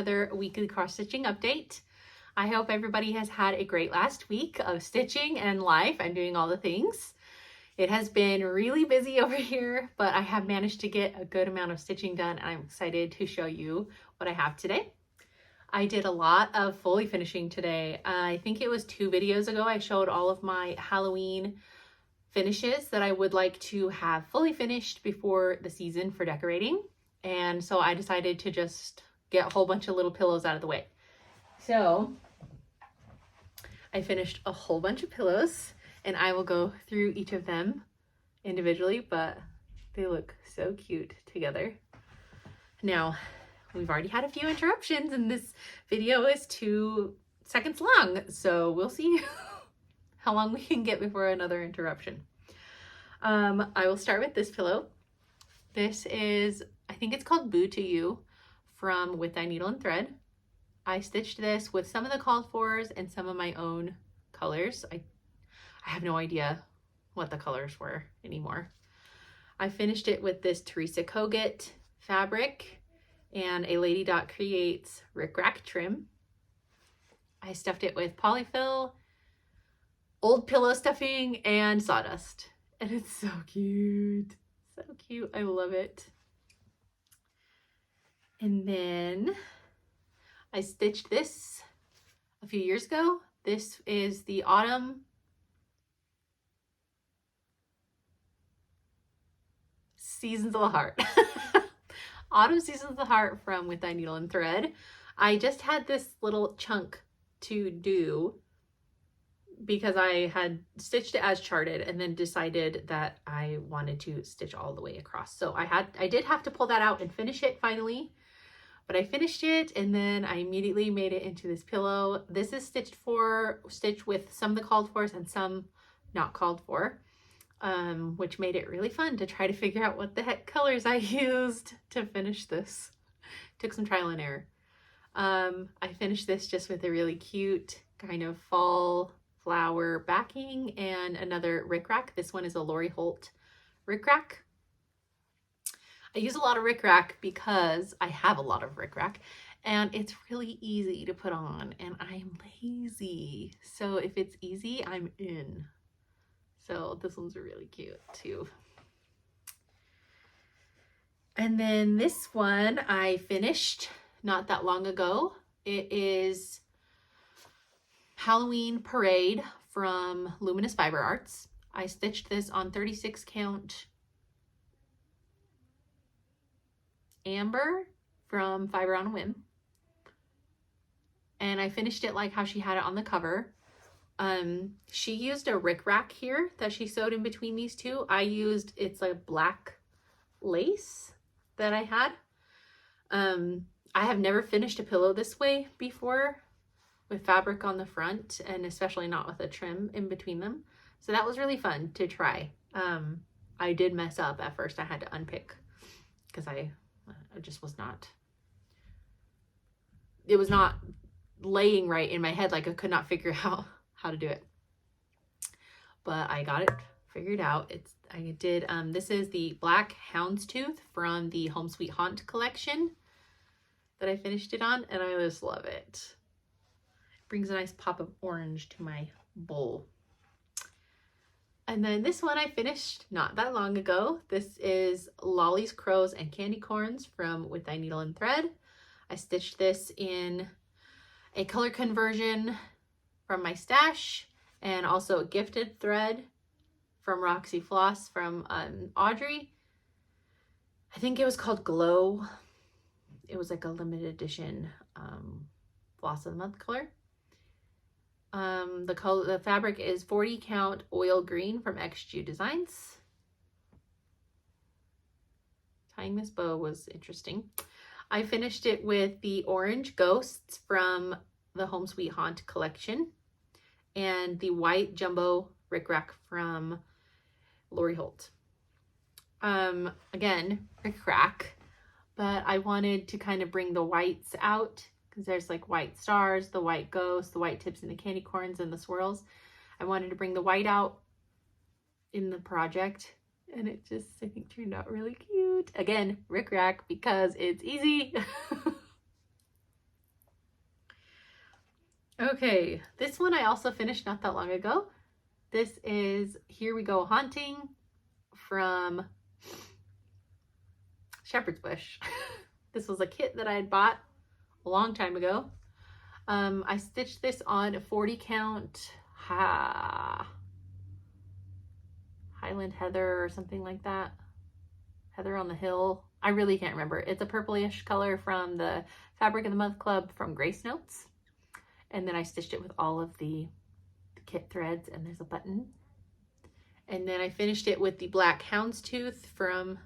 another weekly cross stitching update. I hope everybody has had a great last week of stitching and life and doing all the things. It has been really busy over here, but I have managed to get a good amount of stitching done, and I'm excited to show you what I have today. I did a lot of fully finishing today. I think it was 2 videos ago I showed all of my Halloween finishes that I would like to have fully finished before the season for decorating. And so I decided to just get a whole bunch of little pillows out of the way. So I finished a whole bunch of pillows, and I will go through each of them individually, but they look so cute together. Now, we've already had a few interruptions, and this video is 2 seconds long, so we'll see how long we can get before another interruption. I will start with this pillow. This is, I think it's called Boo to You from With Thy Needle and Thread. I stitched this with some of the called fors and some of my own colors. I have no idea what the colors were anymore. I finished it with this Teresa Kogut fabric and a Lady Dot Creates Rick Rack trim. I stuffed it with polyfill, old pillow stuffing, and sawdust. And it's so cute. So cute. I love it. And then I stitched this a few years ago. This is the Autumn Seasons of the Heart. Autumn Seasons of the Heart from With Thy Needle and Thread. I just had this little chunk to do because I had stitched it as charted and then decided that I wanted to stitch all the way across. So I did have to pull that out and finish it finally, but I finished it, and then I immediately made it into this pillow. This is stitched with some of the called fors and some not called for, which made it really fun to try to figure out what the heck colors I used to finish this. Took some trial and error. I finished this just with a really cute kind of fall flower backing and another rickrack. This one is a Lori Holt rickrack. I use a lot of rickrack because I have a lot of rickrack, and it's really easy to put on, and I'm lazy. So if it's easy, I'm in. So this one's really cute too. And then this one I finished not that long ago. It is Halloween Parade from Luminous Fiber Arts. I stitched this on 36 count Amber from Fiber on a Whim. And I finished it like how she had it on the cover. She used a rickrack here that she sewed in between these two. I used, it's like black lace that I had. I have never finished a pillow this way before, with fabric on the front, and especially not with a trim in between them. So that was really fun to try. I did mess up at first. I had to unpick because I just was not, it was not laying right in my head. Like I could not figure out how to do it, but I got it figured out. This is the Black Houndstooth from the Home Sweet Haunt collection that I finished it on, and I just love it. Brings a nice pop of orange to my bowl. And then this one I finished not that long ago. This is Lolly's Crows and Candy Corns from With Thy Needle and Thread. I stitched this in a color conversion from my stash, and also a gifted thread from Roxy Floss from Audrey. I think it was called Glow. It was like a limited edition Floss of the Month color. The fabric is 40 count oil green from XG Designs. Tying this bow was interesting. I finished it with the orange ghosts from the Home Sweet Haunt collection and the white jumbo rickrack from Lori Holt. Again, rickrack, but I wanted to kind of bring the whites out because there's like white stars, the white ghosts, the white tips and the candy corns and the swirls. I wanted to bring the white out in the project, and it just, I think, turned out really cute. Again, rickrack because it's easy. Okay, this one I also finished not that long ago. This is Here We Go Haunting from Shepherd's Bush. This was a kit that I had bought a long time ago. I stitched this on a 40 count Highland Heather or something like that. Heather on the Hill. I really can't remember. It's a purplish color from the Fabric of the Month Club from Grace Notes. And then I stitched it with all of the kit threads, and there's a button. And then I finished it with the black houndstooth from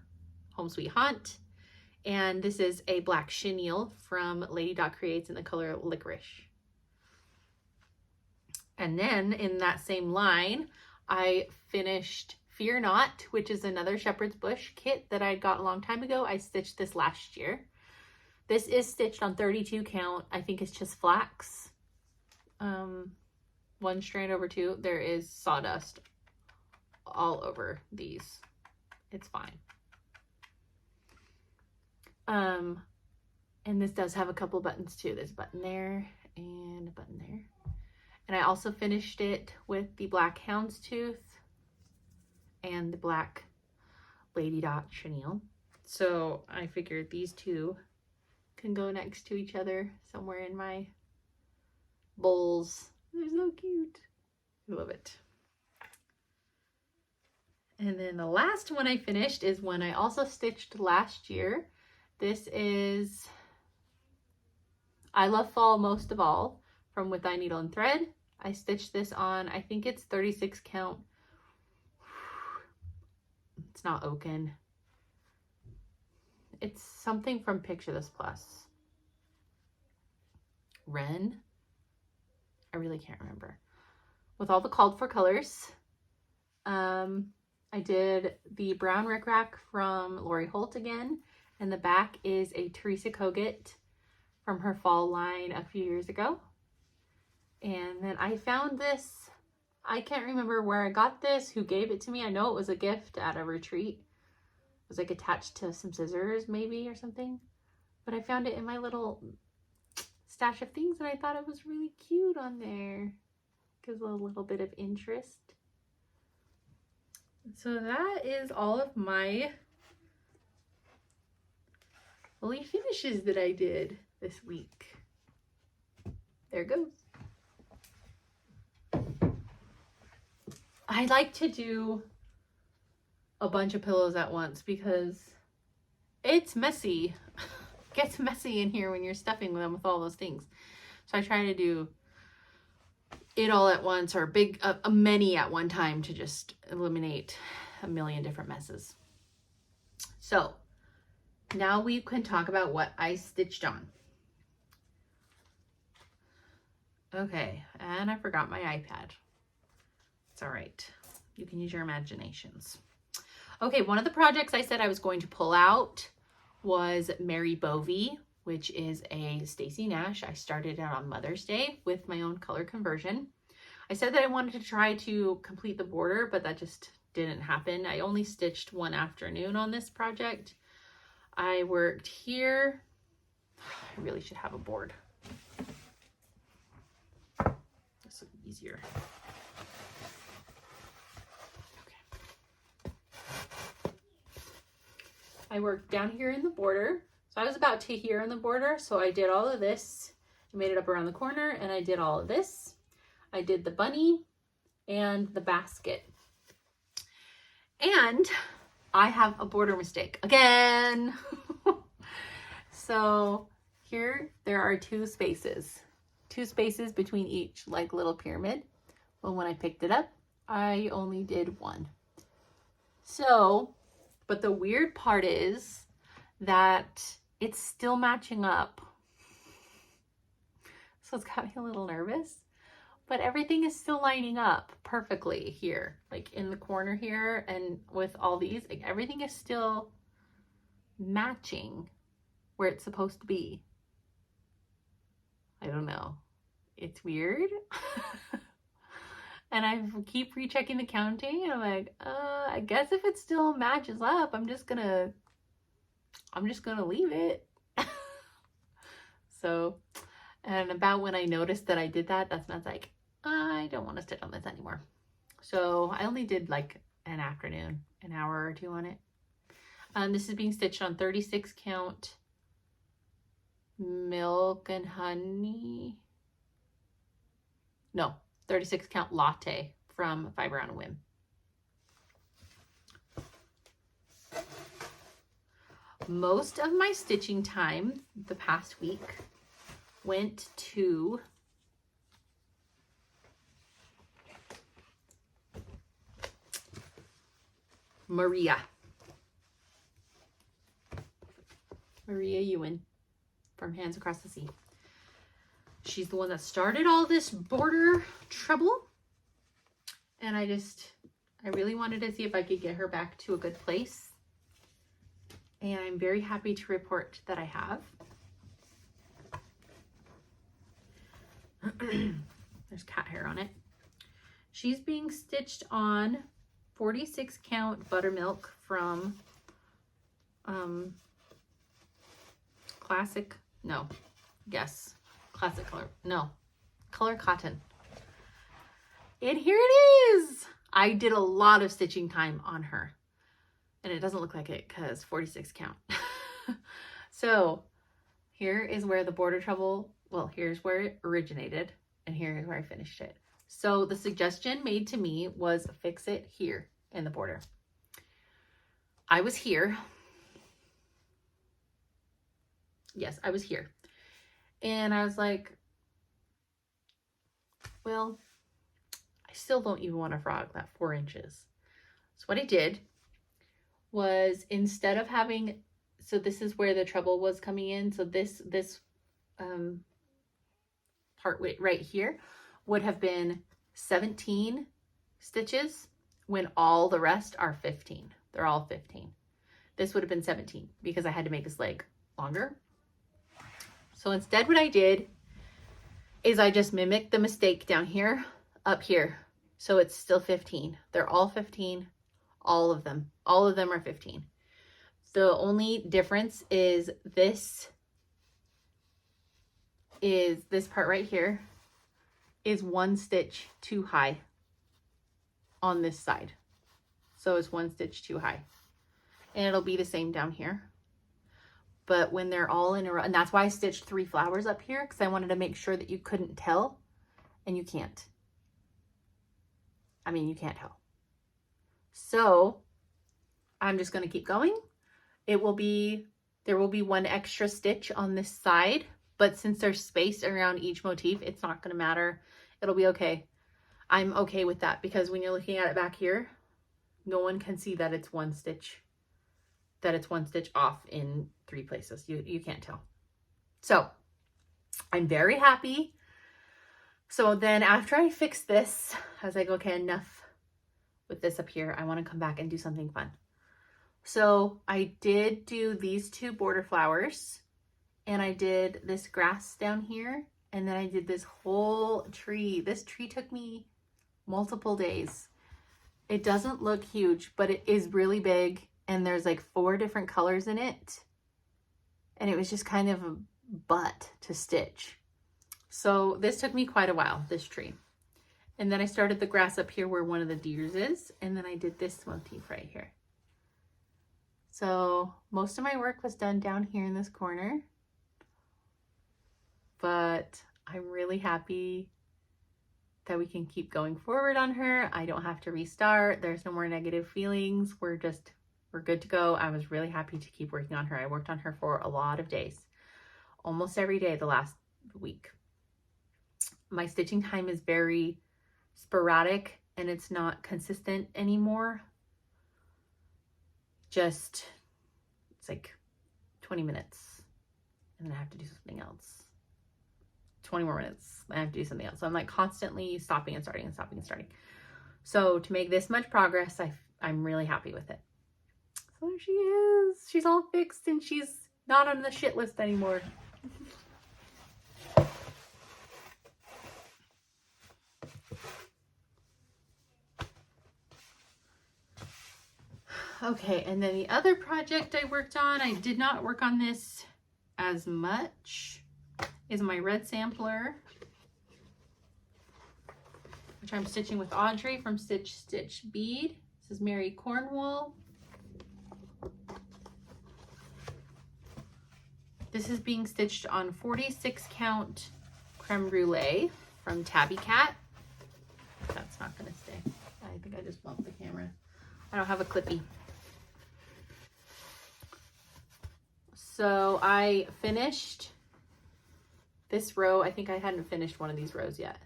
Home Sweet Haunt. And this is a black chenille from Lady Dot Creates in the color Licorice. And then in that same line, I finished Fear Not, which is another Shepherd's Bush kit that I got a long time ago. I stitched this last year. This is stitched on 32 count. I think it's just flax. One strand over two. There is sawdust all over these. It's fine. And this does have a couple buttons too. There's a button there and a button there. And I also finished it with the black houndstooth and the black Lady Dot chenille. So I figured these two can go next to each other somewhere in my bowls. They're so cute. I love it. And then the last one I finished is one I also stitched last year. This is I Love Fall Most of All from With Thy Needle and Thread. I stitched this on, I think it's 36 count. It's not oaken. It's something from Picture This Plus. Wren? I really can't remember. With all the called for colors. I did the brown rickrack from Lori Holt again. And the back is a Teresa Kogut from her fall line a few years ago. And then I found this. I can't remember where I got this, who gave it to me. I know it was a gift at a retreat. It was like attached to some scissors maybe or something. But I found it in my little stash of things and I thought it was really cute on there. Gives a little bit of interest. So that is all of my fully finishes that I did this week. There it goes. I like to do a bunch of pillows at once because it's messy. It gets messy in here when you're stuffing them with all those things. So I try to do it all at once, or many at one time, to just eliminate a million different messes. So now we can talk about what I stitched on. Okay, and I forgot my iPad. It's all right. You can use your imaginations. Okay, one of the projects I said I was going to pull out was Mary Bovey, which is a Stacy Nash. I started out on Mother's Day with my own color conversion. I said that I wanted to try to complete the border, but that just didn't happen. I only stitched one afternoon on this project. I worked here. I really should have a board. This would be easier. I worked down here in the border. So I was about to here in the border. So I did all of this. I made it up around the corner and I did all of this. I did the bunny and the basket. And I have a border mistake again. So here there are two spaces between each, like little pyramid. But when I picked it up, I only did one. So, but the weird part is that it's still matching up. So it's got me a little nervous, but everything is still lining up perfectly here, like in the corner here, and with all these, like everything is still matching where it's supposed to be. I don't know. It's weird. And I keep rechecking the counting and I'm like, I guess if it still matches up, I'm just gonna leave it. So And about when I noticed that I did that, that's when I was like, I don't want to stitch on this anymore. So I only did like an afternoon, an hour or two on it. This is being stitched on 36 count milk and honey. No, 36 count latte from Fiber on a Whim. Most of my stitching time the past week went to Maria Ewan from Hands Across the Sea. She's the one that started all this border trouble. And I really wanted to see if I could get her back to a good place. And I'm very happy to report that I have. There's cat hair on it. She's being stitched on 46 count buttermilk from Classic Color Cotton. And here it is. I did a lot of stitching time on her. And it doesn't look like it because 46 count. So here is where the border trouble, well, here's where it originated. And here is where I finished it. So the suggestion made to me was fix it here in the border. I was here. Yes, I was here. And I was like, well, I still don't even want to frog that 4 inches. So what I did was, instead of having, so this is where the treble was coming in. So this part right here would have been 17 stitches when all the rest are 15. They're all 15. This would have been 17 because I had to make this leg longer. So instead what I did is I just mimicked the mistake down here, up here. So it's still 15. They're all 15, all of them are 15. The only difference is this part right here is 1 stitch too high on this side. So it's 1 stitch too high. And it'll be the same down here. But when they're all in a row, and that's why I stitched 3 flowers up here, because I wanted to make sure that you couldn't tell, and you can't. I mean, you can't tell. So I'm just going to keep going. There will be 1 extra stitch on this side, but since there's space around each motif, it's not going to matter. It'll be okay. I'm okay with that because when you're looking at it back here, no one can see that it's 1 stitch. That it's 1 stitch off in 3 places. You can't tell. So I'm very happy. So then after I fix this, I was like, okay, enough with this up here. I want to come back and do something fun. So I did do these 2 border flowers, and I did this grass down here, and then I did this whole tree. This tree took me multiple days. It doesn't look huge, but it is really big. And there's like 4 different colors in it. And it was just kind of a butt to stitch. So this took me quite a while, this tree. And then I started the grass up here where one of the deers is. And then I did this motif right here. So most of my work was done down here in this corner. But I'm really happy that we can keep going forward on her. I don't have to restart. There's no more negative feelings. We're good to go. I was really happy to keep working on her. I worked on her for a lot of days, almost every day the last week. My stitching time is very sporadic and it's not consistent anymore. It's like 20 minutes and then I have to do something else. 20 more minutes, I have to do something else. So I'm like constantly stopping and starting and stopping and starting. So to make this much progress, I'm really happy with it. So there she is. She's all fixed and she's not on the shit list anymore. Okay, and then the other project I worked on, I did not work on this as much is my red sampler, which I'm stitching with Audrey from Stitch Stitch Bead. This is Mary Cornwall. This is being stitched on 46 count creme brulee from Tabby Cat. That's not gonna stay. I think I just bumped the camera. I don't have a clippy. So I finished this row. I think I hadn't finished one of these rows yet.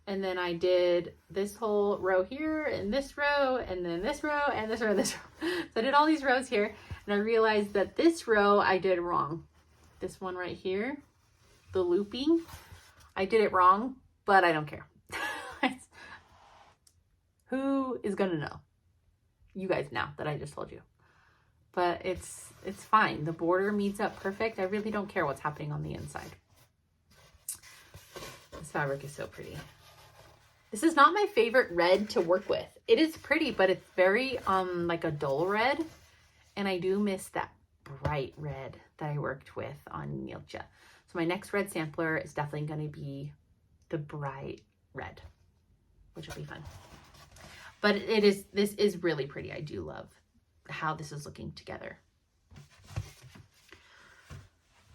And then I did this whole row here, and this row, and then this row, and this row, and this row. So I did all these rows here, and I realized that this row I did wrong. This one right here, the looping, I did it wrong, but I don't care. Who is gonna know? You guys now that I just told you. But it's fine. The border meets up perfect. I really don't care what's happening on the inside. This fabric is so pretty. This is not my favorite red to work with. It is pretty, but it's very like a dull red. And I do miss that bright red that I worked with on Neeltje. So my next red sampler is definitely going to be the bright red, which will be fun. But this is really pretty. I do love how this is looking together.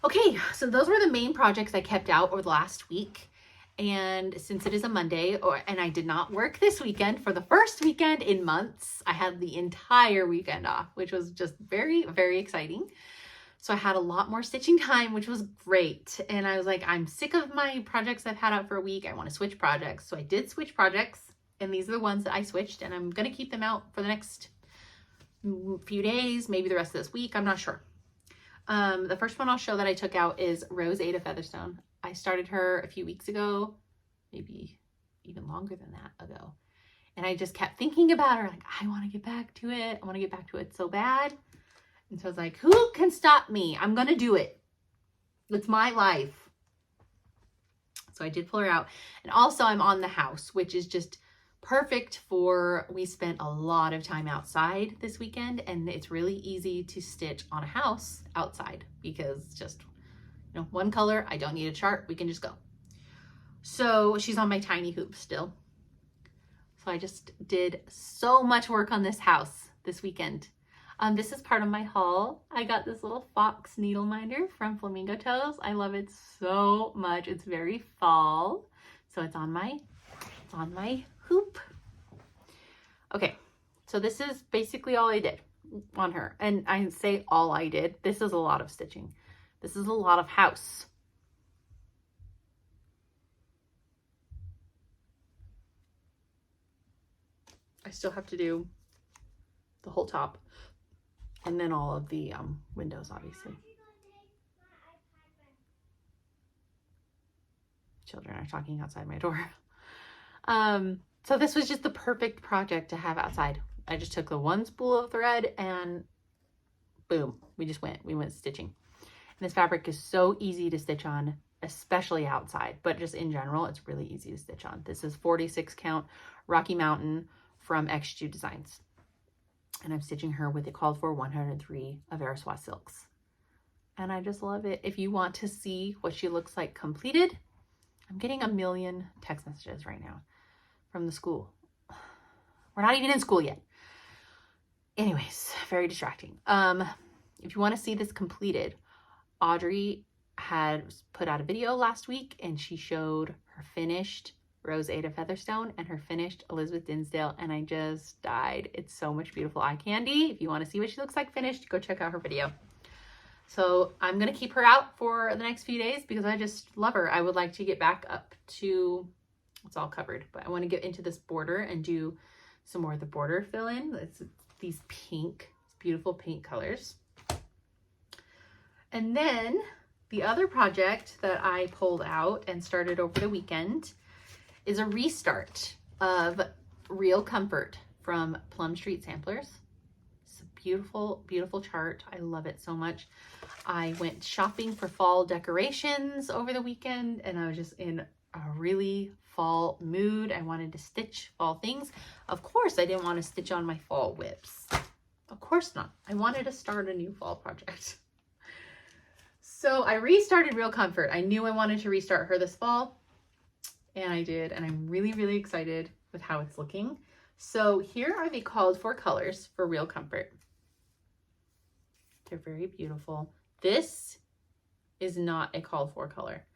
Okay, so those were the main projects I kept out over the last week. And since it is a Monday, and I did not work this weekend for the first weekend in months, I had the entire weekend off, which was just very, very exciting. So I had a lot more stitching time, which was great. And I was like, I'm sick of my projects I've had out for a week. I want to switch projects. So I did switch projects, and these are the ones that I switched, and I'm going to keep them out for the next few days, maybe the rest of this week. I'm not sure. The first one I'll show that I took out is Rose Ada Featherstone. I started her a few weeks ago, maybe even longer than that ago. And I just kept thinking about her, like, I want to get back to it. I want to get back to it so bad. And so I was like, who can stop me? I'm going to do it. It's my life. So I did pull her out. And also I'm on the house, which is just perfect for, we spent a lot of time outside this weekend, and it's really easy to stitch on a house outside because just, you know, one color, I don't need a chart, we can just go. So she's on my tiny hoop still. So I just did so much work on this house this weekend. This is part of my haul. I got this little fox needle minder from Flamingo Toes. I love it so much. It's very fall. So it's on my hoop. Okay, so this is basically all I did on her. And I say all I did. This is a lot of stitching. This is a lot of house. I still have to do the whole top and then all of the windows, obviously. Children are talking outside my door. So this was just the perfect project to have outside. I just took the one spool of thread and boom, we went stitching. And this fabric is so easy to stitch on, especially outside, but just in general, it's really easy to stitch on. This is 46 count Rocky Mountain from XG Designs. And I'm stitching her with, it called for 103 of Aeroswa silks. And I just love it. If you want to see what she looks like completed, I'm getting a million text messages right now from the school. We're not even in school yet. Anyways, very distracting. If you want to see this completed, Audrey had put out a video last week and she showed her finished Rose Ada Featherstone and her finished Elizabeth Dinsdale, and I just died. It's so much beautiful eye candy. If you want to see what she looks like finished, go check out her video. So I'm going to keep her out for the next few days because I just love her. I would like to get back up to, it's all covered, but I want to get into this border and do some more of the border fill in. It's these pink, beautiful pink colors. And then the other project that I pulled out and started over the weekend is a restart of Real Comfort from Plum Street Samplers. It's a beautiful, beautiful chart. I love it so much. I went shopping for fall decorations over the weekend and I was just in a really fall mood. I wanted to stitch fall things. Of course, I didn't want to stitch on my fall whips. Of course not. I wanted to start a new fall project. So I restarted Real Comfort. I knew I wanted to restart her this fall, and I did, and I'm really, really excited with how it's looking. So here are the called for colors for Real Comfort. They're very beautiful. This is not a called for color.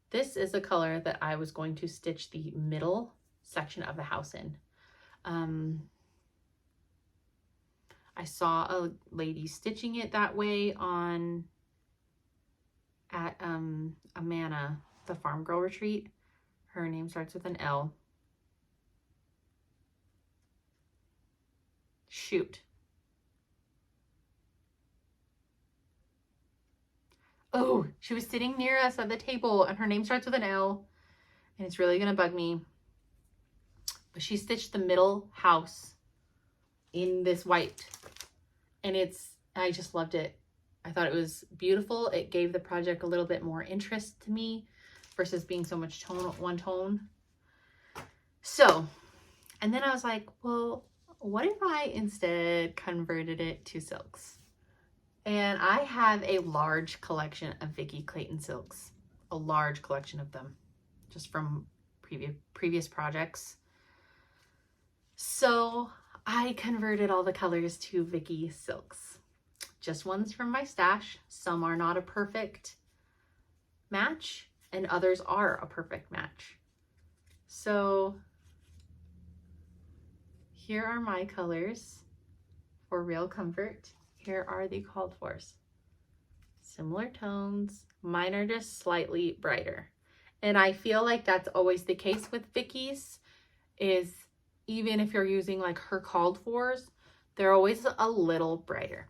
This is the color that I was going to stitch the middle section of the house in. I saw a lady stitching it that way at Amana, the Farm Girl Retreat. Her name starts with an L. Shoot. Oh, she was sitting near us at the table and her name starts with an L and it's really gonna bug me. But she stitched the middle house in this white and I just loved it. I thought it was beautiful. It gave the project a little bit more interest to me versus being so much one tone. So, and then I was like, well, what if I instead converted it to silks? And I have a large collection of Vicki Clayton silks, a large collection of them just from previous projects. So I converted all the colors to Vicki silks. Just ones from my stash. Some are not a perfect match and others are a perfect match. So here are my colors for Real Comfort. Here are the called fors. Similar tones. Mine are just slightly brighter. And I feel like that's always the case with Vicki's, is even if you're using like her called fors, they're always a little brighter.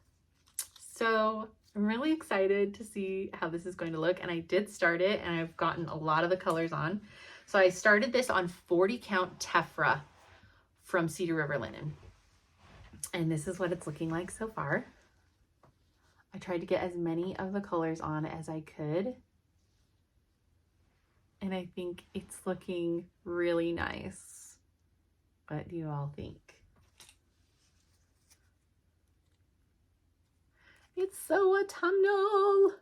So I'm really excited to see how this is going to look. And I did start it and I've gotten a lot of the colors on. So I started this on 40 count Tephra from Cedar River Linen. And this is what it's looking like so far. I tried to get as many of the colors on as I could. And I think it's looking really nice. What do you all think? It's so autumnal.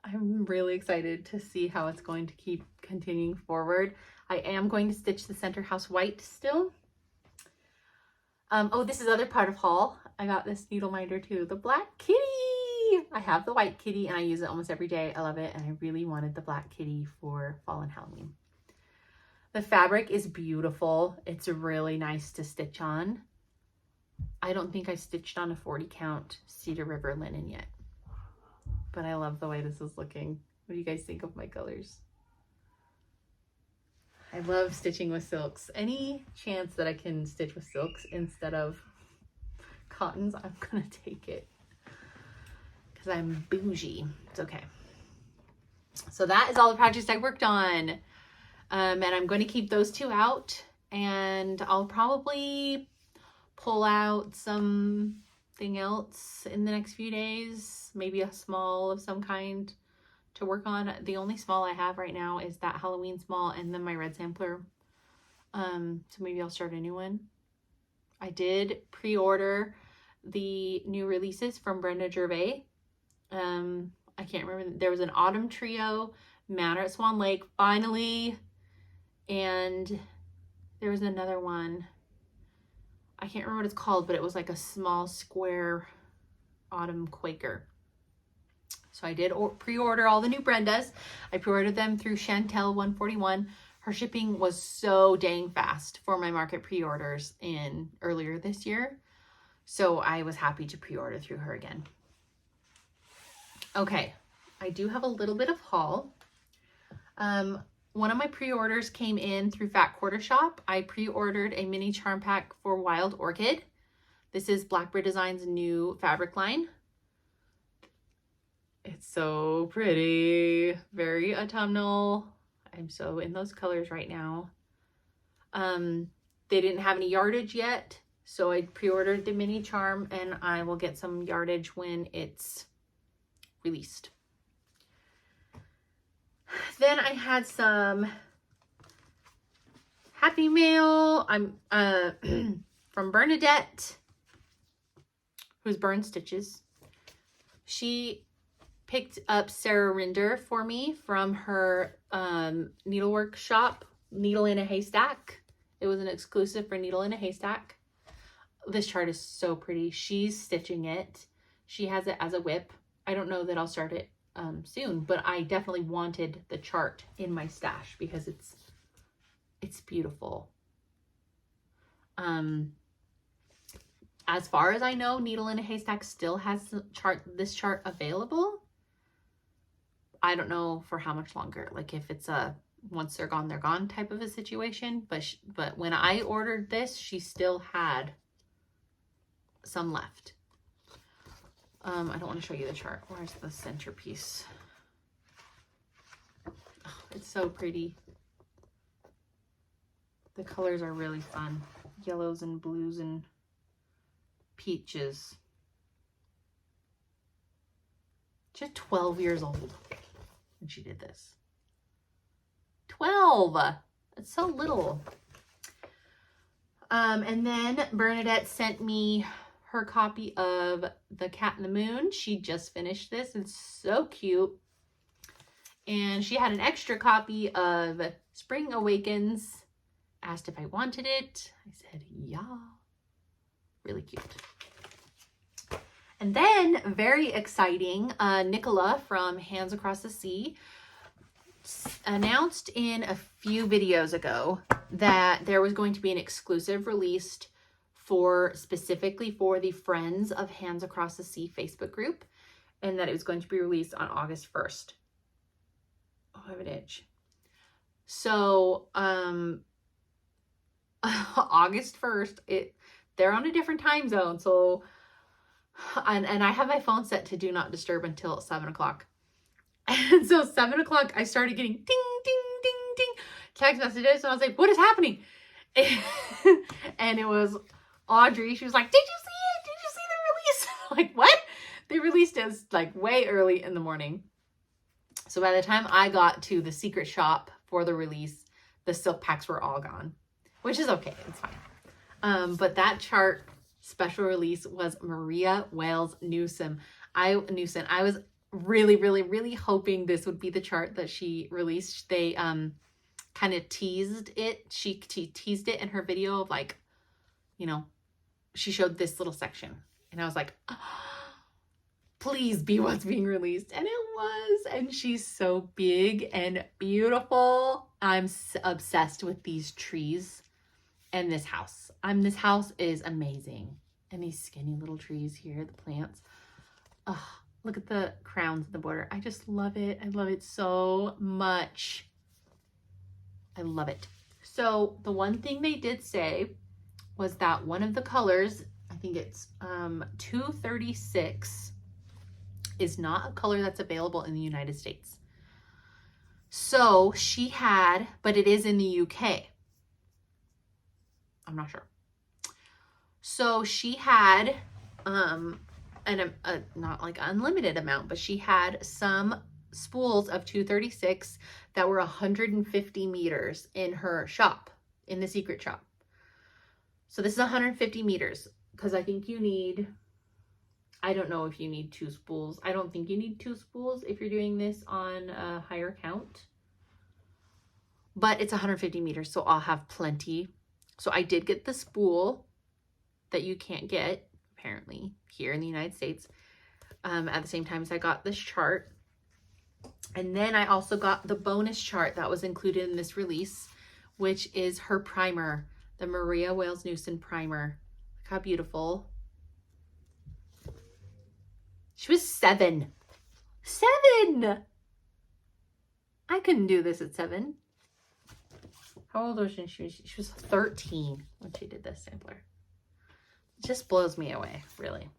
I'm really excited to see how it's going to keep continuing forward. I am going to stitch the center house white still. Oh, this is other part of haul. I got this needle minder too, the black kitty. I have the white kitty and I use it almost every day. I love it and I really wanted the black kitty for fall and Halloween. The fabric is beautiful. It's really nice to stitch on. I don't think I stitched on a 40 count Cedar River linen yet, but I love the way this is looking. What do you guys think of my colors? I love stitching with silks. Any chance that I can stitch with silks instead of cottons, I'm gonna take it because I'm bougie. It's okay. So that is all the projects I worked on. And I'm going to keep those two out and I'll probably pull out something else in the next few days, maybe a small of some kind to work on. The only small I have right now is that Halloween small and then my red sampler. So maybe I'll start a new one. I did pre-order the new releases from Brenda Gervais. I can't remember. There was an Autumn Trio, Manor at Swan Lake, finally. And there was another one. I can't remember what it's called, but it was like a small square Autumn Quaker. So I did pre-order all the new Brendas. I pre-ordered them through Chantel 141. Her shipping was so dang fast for my market pre-orders earlier this year. So I was happy to pre-order through her again. Okay, I do have a little bit of haul. One of my pre-orders came in through Fat Quarter Shop. I pre-ordered a mini charm pack for Wild Orchid. This is Blackbird Designs' new fabric line. It's so pretty, very autumnal. I'm so in those colors right now. They didn't have any yardage yet, so I pre-ordered the mini charm and I will get some yardage when it's released. Then I had some Happy Mail. From Bernadette, who's Burn Stitches. She picked up Sarah Rinder for me from her needlework shop, Needle in a Haystack. It was an exclusive for Needle in a Haystack. This chart is so pretty. She's stitching it. She has it as a whip. I don't know that I'll start it soon, but I definitely wanted the chart in my stash because it's beautiful. As far as I know, Needle in a Haystack still has this chart available. I don't know for how much longer, like if it's a once they're gone type of a situation, but when I ordered this, she still had some left. I don't want to show you the chart. Where's the centerpiece? Oh, it's so pretty. The colors are really fun. Yellows and blues and peaches. Just 12 years old when she did this. 12! It's so little. And then Bernadette sent me her copy of The Cat in the Moon. She just finished this. It's so cute. And she had an extra copy of Spring Awakens. Asked if I wanted it. I said, yeah. Really cute. And then, very exciting, Nicola from Hands Across the Sea announced in a few videos ago that there was going to be an exclusive released specifically for the Friends of Hands Across the Sea Facebook group, and that it was going to be released on August 1st. Oh, I have an itch. So, August 1st, they're on a different time zone, so, and I have my phone set to do not disturb until 7 o'clock. And so 7 o'clock, I started getting ding, ding, ding, ding, text messages, and I was like, what is happening? And it was Audrey. She was like, did you see it? Did you see the release? Like, what? They released it like way early in the morning. So by the time I got to the secret shop for the release, the silk packs were all gone, which is okay. It's fine. But that chart special release was Maria Wales Newsom. I was really, really, really hoping this would be the chart that she released. They kind of teased it. She teased it in her video of like, you know, she showed this little section. And I was like, oh, please be what's being released. And it was. And she's so big and beautiful. I'm obsessed with these trees and this house. This house is amazing. And these skinny little trees here, the plants. Oh, look at the crowns in the border. I just love it. I love it so much. I love it. So the one thing they did say was that one of the colors, I think it's 236, is not a color that's available in the United States. So she had, but it is in the UK. I'm not sure. So she had not like unlimited amount, but she had some spools of 236 that were 150 meters in her shop, in the secret shop. So this is 150 meters because I think you need, I don't know if you need 2 spools. I don't think you need 2 spools if you're doing this on a higher count, but it's 150 meters. So I'll have plenty. So I did get the spool that you can't get apparently here in the United States at the same time as I got this chart. And then I also got the bonus chart that was included in this release, which is her primer, the Maria Wales Newsom primer. Look how beautiful. She was 7. 7! I couldn't do this at 7. How old was she? She was 13 when she did this sampler. It just blows me away, really.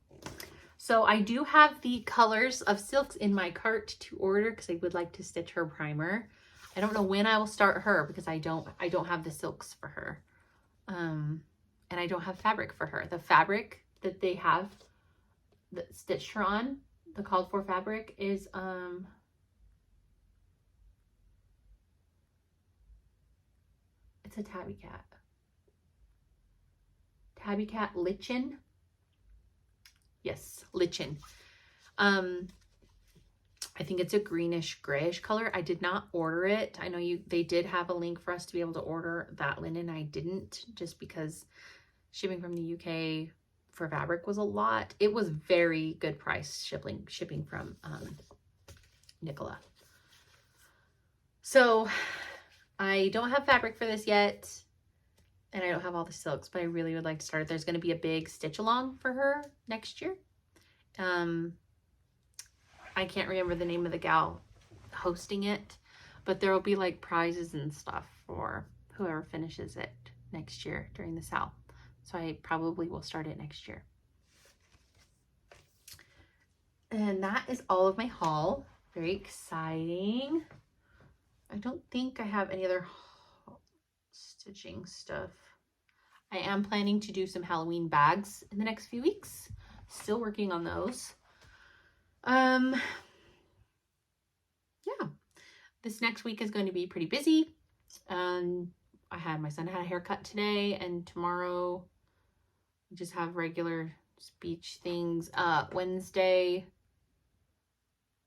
So I do have the colors of silks in my cart to order because I would like to stitch her primer. I don't know when I will start her because I don't have the silks for her. And I don't have fabric for her. The fabric that they have that stitched her on, the called for fabric is it's a tabby cat. Tabby cat lichen. Yes, lichen. I think it's a greenish grayish color. I did not order it. I know they did have a link for us to be able to order that linen. I didn't, just because shipping from the UK for fabric was a lot. It was very good price shipping from Nicola. So I don't have fabric for this yet, and I don't have all the silks, but I really would like to start it. There's going to be a big stitch along for her next year. I can't remember the name of the gal hosting it, but there will be like prizes and stuff for whoever finishes it next year during the sale. So I probably will start it next year. And that is all of my haul. Very exciting. I don't think I have any other stitching stuff. I am planning to do some Halloween bags in the next few weeks. Still working on those. Yeah, this next week is going to be pretty busy. My son had a haircut today, and tomorrow we just have regular speech things. Wednesday,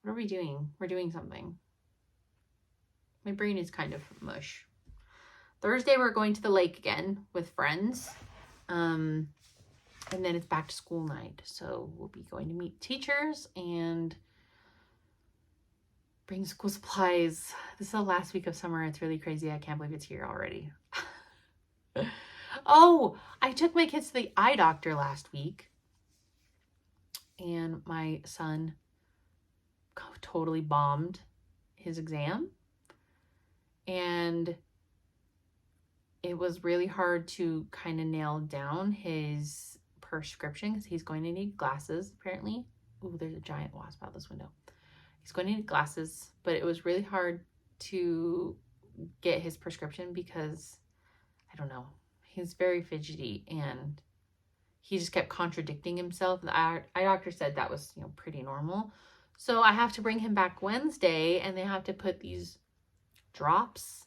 what are we doing? We're doing something. My brain is kind of mush. Thursday, we're going to the lake again with friends. And then it's back to school night. So we'll be going to meet teachers and bring school supplies. This is the last week of summer. It's really crazy. I can't believe it's here already. Oh, I took my kids to the eye doctor last week. And my son totally bombed his exam. And it was really hard to kind of nail down his prescription because he's going to need glasses apparently. Oh, there's a giant wasp out this window. He's going to need glasses, but it was really hard to get his prescription because, I don't know, he's very fidgety and he just kept contradicting himself. The eye doctor said that was, pretty normal. So I have to bring him back Wednesday, and they have to put these drops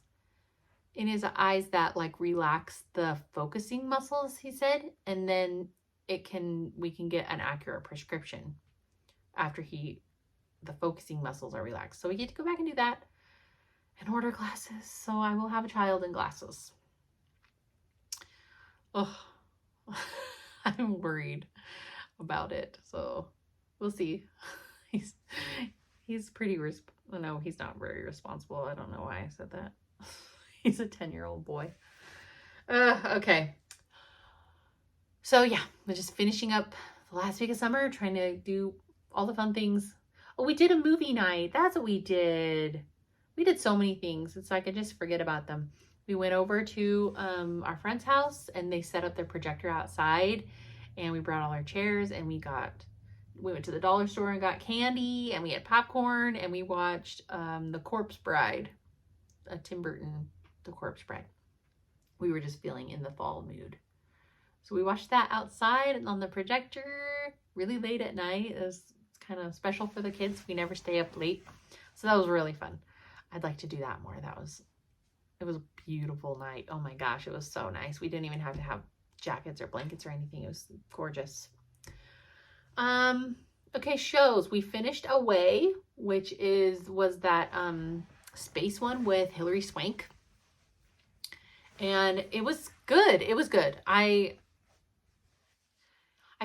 in his eyes that like relax the focusing muscles, he said, and then we can get an accurate prescription after the focusing muscles are relaxed. So we get to go back and do that and order glasses. So I will have a child in glasses. Oh, I'm worried about it. So we'll see. He's pretty no, he's not very responsible. I don't know why I said that. He's a 10-year-old boy. Okay. So yeah, we're just finishing up the last week of summer, trying to do all the fun things. Oh, we did a movie night. That's what we did. We did so many things. It's like I just forget about them. We went over to our friend's house, and they set up their projector outside, and we brought all our chairs, and we went to the dollar store and got candy, and we had popcorn, and we watched The Corpse Bride, Tim Burton, The Corpse Bride. We were just feeling in the fall mood. So we watched that outside and on the projector really late at night. It was kind of special for the kids. We never stay up late. So that was really fun. I'd like to do that more. It was a beautiful night. Oh my gosh, it was so nice. We didn't even have to have jackets or blankets or anything. It was gorgeous. Okay, shows. We finished Away, which was that space one with Hilary Swank. And it was good. It was good.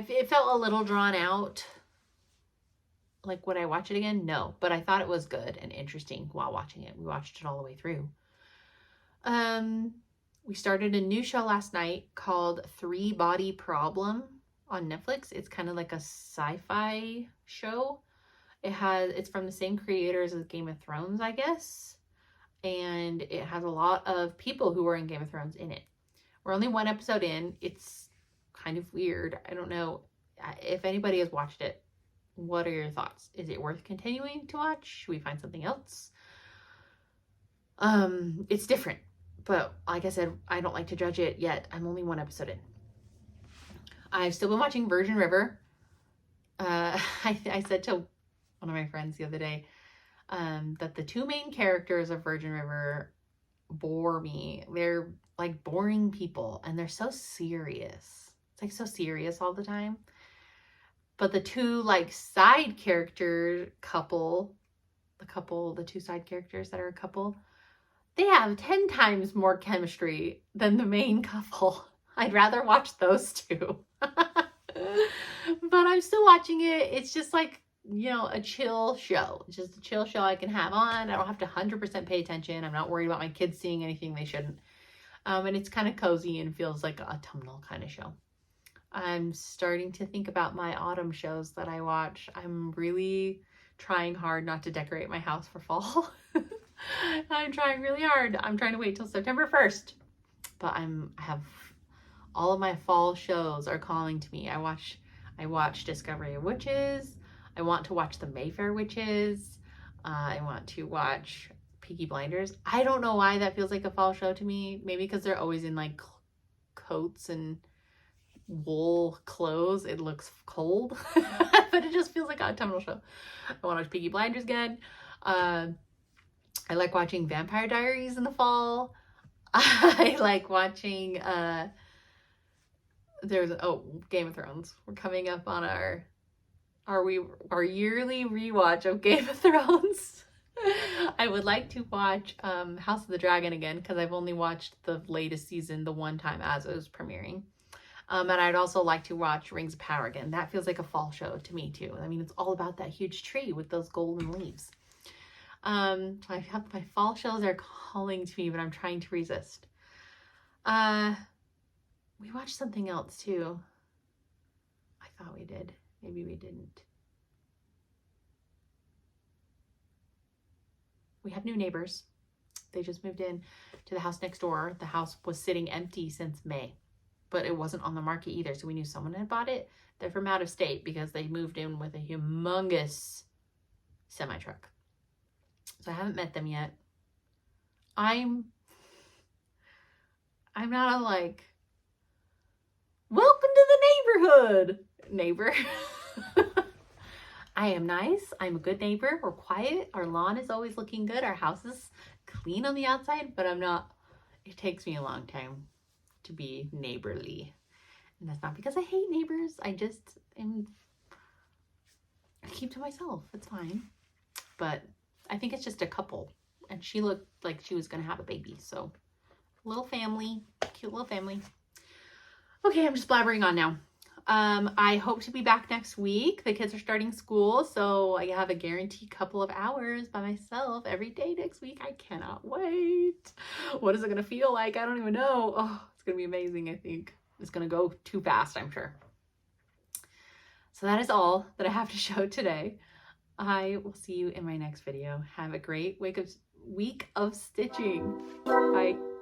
It felt a little drawn out. Like, would I watch it again? No, but I thought it was good and interesting while watching it. We watched it all the way through. We started a new show last night called 3 Body Problem on Netflix. It's kind of like a sci-fi show. It's from the same creators as Game of Thrones, I guess. And it has a lot of people who were in Game of Thrones in it. We're only 1 episode in. It's kind of weird. I don't know if anybody has watched it. What are your thoughts? Is it worth continuing to watch? Should we find something else? It's different, but like I said, I don't like to judge it yet. I'm only 1 episode in. I've still been watching Virgin River. I said to one of my friends the other day that the 2 main characters of Virgin River bore me. They're like boring people, and they're so serious. It's like so serious all the time. But the two like side character couple, the two side characters that are a couple, they have 10 times more chemistry than the main couple. I'd rather watch those two. But I'm still watching it. It's just like, you know, a chill show. It's just a chill show I can have on. I don't have to 100% pay attention. I'm not worried about my kids seeing anything they shouldn't. And it's kind of cozy and feels like a autumnal kind of show. I'm starting to think about my autumn shows that I watch. I'm really trying hard not to decorate my house for fall. I'm trying really hard. I'm trying to wait till September 1st. But I have all of my fall shows are calling to me. I watch Discovery of Witches. I want to watch the Mayfair Witches. I want to watch Peaky Blinders. I don't know why that feels like a fall show to me. Maybe because they're always in like coats and wool clothes. It looks cold, but it just feels like an autumnal show. I want to watch Peaky Blinders again. I like watching Vampire Diaries in the fall. I like watching Game of Thrones. We're coming up on our yearly rewatch of Game of Thrones. I would like to watch House of the Dragon again because I've only watched the latest season the one time as it was premiering. And I'd also like to watch Rings of Power again. That feels like a fall show to me too. I mean, it's all about that huge tree with those golden leaves. I have my fall shows are calling to me, but I'm trying to resist. We watched something else too. I thought we did. Maybe we didn't. We have new neighbors. They just moved in to the house next door. The house was sitting empty since May, but it wasn't on the market either. So we knew someone had bought it. They're from out of state because they moved in with a humongous semi-truck. So I haven't met them yet. I'm not a like, welcome to the neighborhood neighbor. I am nice. I'm a good neighbor. We're quiet. Our lawn is always looking good. Our house is clean on the outside, but I'm not, it takes me a long time to be neighborly. And that's not because I hate neighbors. I keep to myself. It's fine. But I think it's just a couple. And she looked like she was going to have a baby. So little family, cute little family. Okay, I'm just blabbering on now. I hope to be back next week. The kids are starting school, so I have a guaranteed couple of hours by myself every day next week. I cannot wait. What is it going to feel like? I don't even know. Oh, it's going to be amazing, I think. It's going to go too fast, I'm sure. So that is all that I have to show today. I will see you in my next video. Have a great week of stitching. Bye.